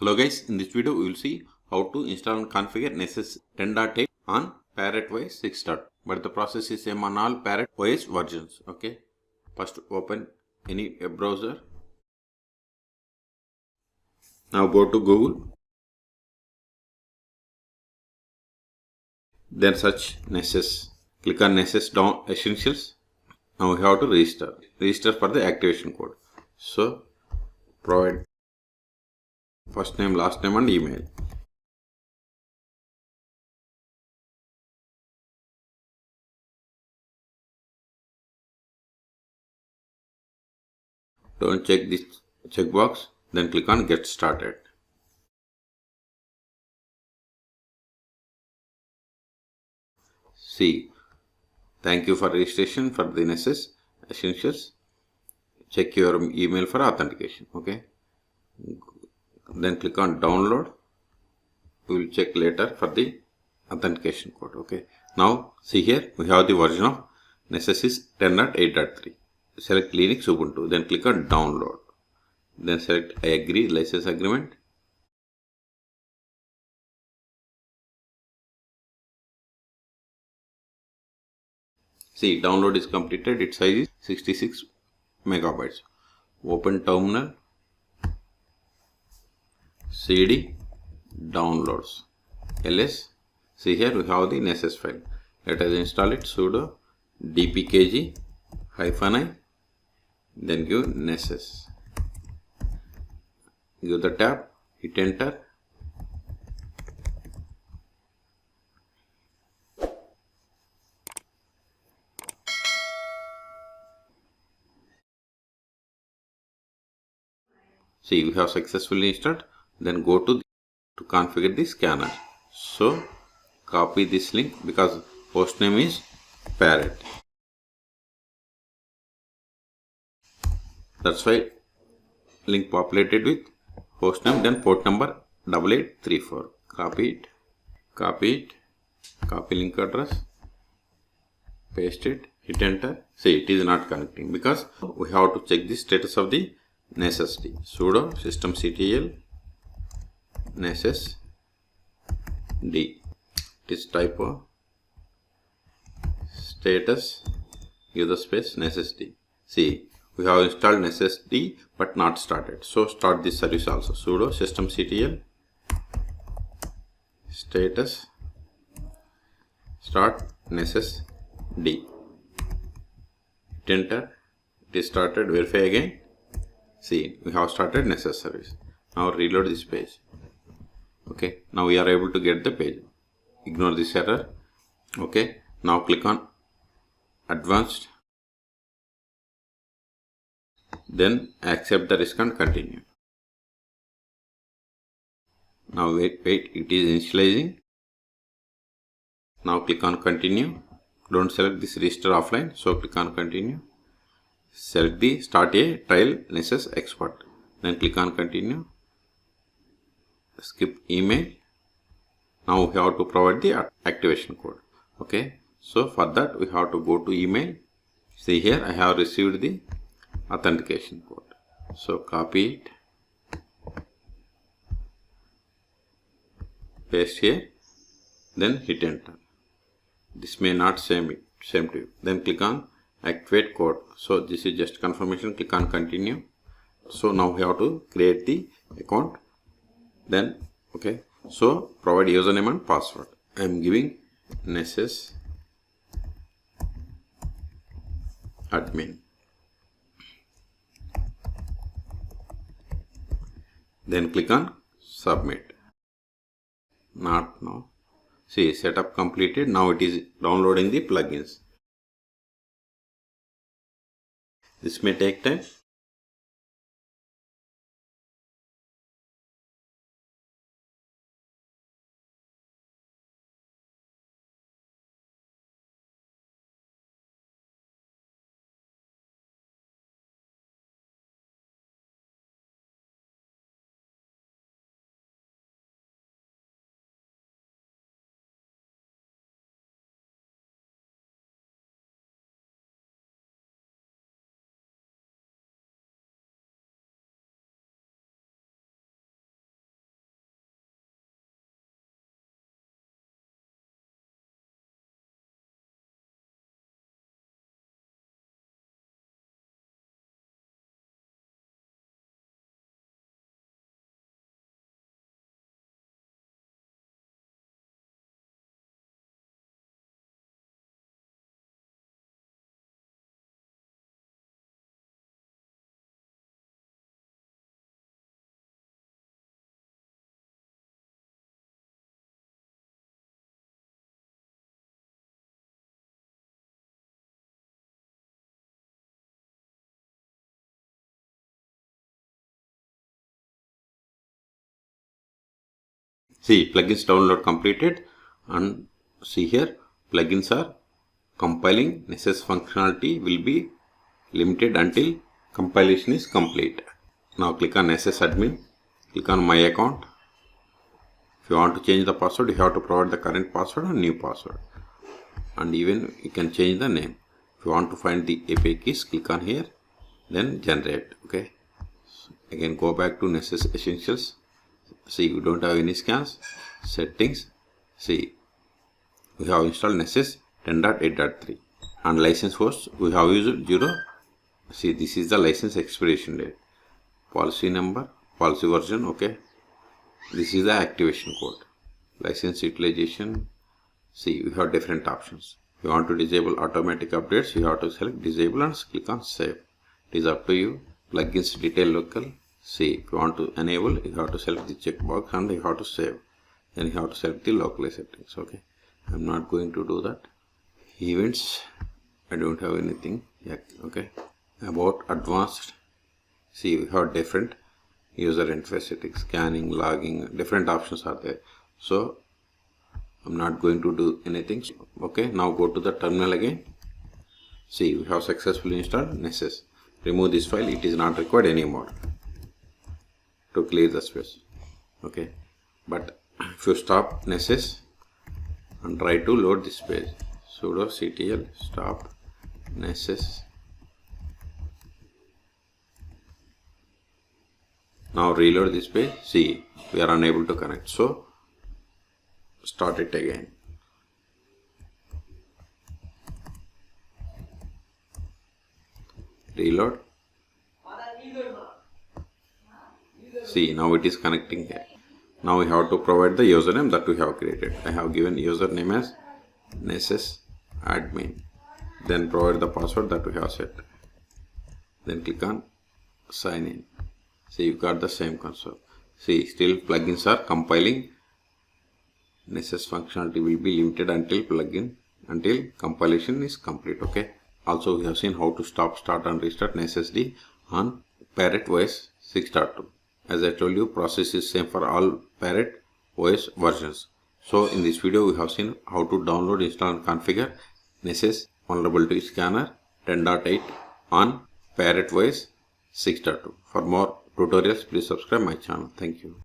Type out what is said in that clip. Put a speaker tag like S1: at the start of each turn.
S1: Hello guys, in this video we will see how to install and configure Nessus 10.8 on Parrot OS 6. But the process is same on all Parrot OS versions. Okay, first open any web browser. Now go to Google. Then search Nessus. Click on Nessus Down Essentials. Now we have to register. Register for the activation code. So provide first name, last name and email. Don't check this checkbox. Then click on Get Started. See, thank you for registration for the Nessus Essentials. Check your email for authentication. Okay. Then click on Download. We will check later for the authentication code. Okay. Now see here we have the version of Nessus 10.8.3. Select Linux Ubuntu. Then click on Download. Then select I agree license agreement. See, download is completed. Its size is 66 megabytes. Open terminal. CD downloads ls. See here we have the Nessus file. Let us install it. Sudo dpkg -i. Then give Nessus. Give the tab. Hit enter. See, we have successfully installed. Then go to configure the scanner. So copy this link because host name is Parrot. That's why link populated with host name, then port number 8834. Copy it, copy link address, paste it, hit enter. See, it is not connecting because we have to check the status of the Nessus D. Sudo systemctl Nessus D. It is typo. Status, give the space Nessus D. See, we have installed Nessus D but not started. So start this service also. Sudo systemctl status start Nessus D. Hit enter. It is started. Verify again. See, we have started Nessus service. Now reload this page. Okay, now we are able to get the page. Ignore this error. Okay, now click on Advanced. Then accept the risk and continue. Now wait, it is initializing. Now click on continue. Don't select this register offline, so click on continue. Select the start a trial Nessus expert. Then click on continue. Skip email. Now we have to provide the activation code. Okay, so for that we have to go to email. See here I have received the authentication code. So copy it, paste here, then hit enter. This may not same to you. Then click on activate code. So this is just confirmation. Click on continue. So now we have to create the account. Then okay, so provide username and password. I am giving Nessus admin. Then click on submit. Not now. See, setup completed. Now it is downloading the plugins. This may take time. See, plugins download completed, and see here plugins are compiling. Nessus functionality will be limited until compilation is complete. Now click on Nessus admin, click on my account. If you want to change the password, you have to provide the current password and new password, and even you can change the name. If you want to find the API keys, click on here, then generate. Okay, so again go back to Nessus Essentials. See, you don't have any scans. Settings. See, we have installed Nessus 10.8.3, and license host we have used 0. See, this is the license expiration date, policy number, policy version. Okay, this is the activation code, license utilization. See, we have different options. If you want to disable automatic updates, you have to select disable and click on save. It is up to you. Plugins detail local. See, if you want to enable, you have to select the checkbox and you have to save. Then you have to select the localized settings. Okay, I'm not going to do that. Events, I don't have anything yet. Okay, about advanced. See, we have different user interface settings, scanning, logging, different options are there. So I'm not going to do anything. Okay, now go to the terminal again. See, we have successfully installed Nessus. Remove this file, it is not required anymore, to clear the space. Okay, but if you stop Nessus and try to load this page, sudo ctl stop Nessus. Now reload this page. See, we are unable to connect, so start it again. Reload. See, now it is connecting here. Now we have to provide the username that we have created. I have given username as Nessus admin. Then provide the password that we have set. Then click on sign in. See, you got the same console. See, still plugins are compiling. Nessus functionality will be limited until compilation is complete. Okay. Also, we have seen how to stop, start and restart Nessus D on Parrot OS 6.2. As I told you, process is same for all Parrot OS versions. So in this video, we have seen how to download, install and configure Nessus Vulnerability Scanner 10.8 on Parrot OS 6.2. For more tutorials, please subscribe my channel. Thank you.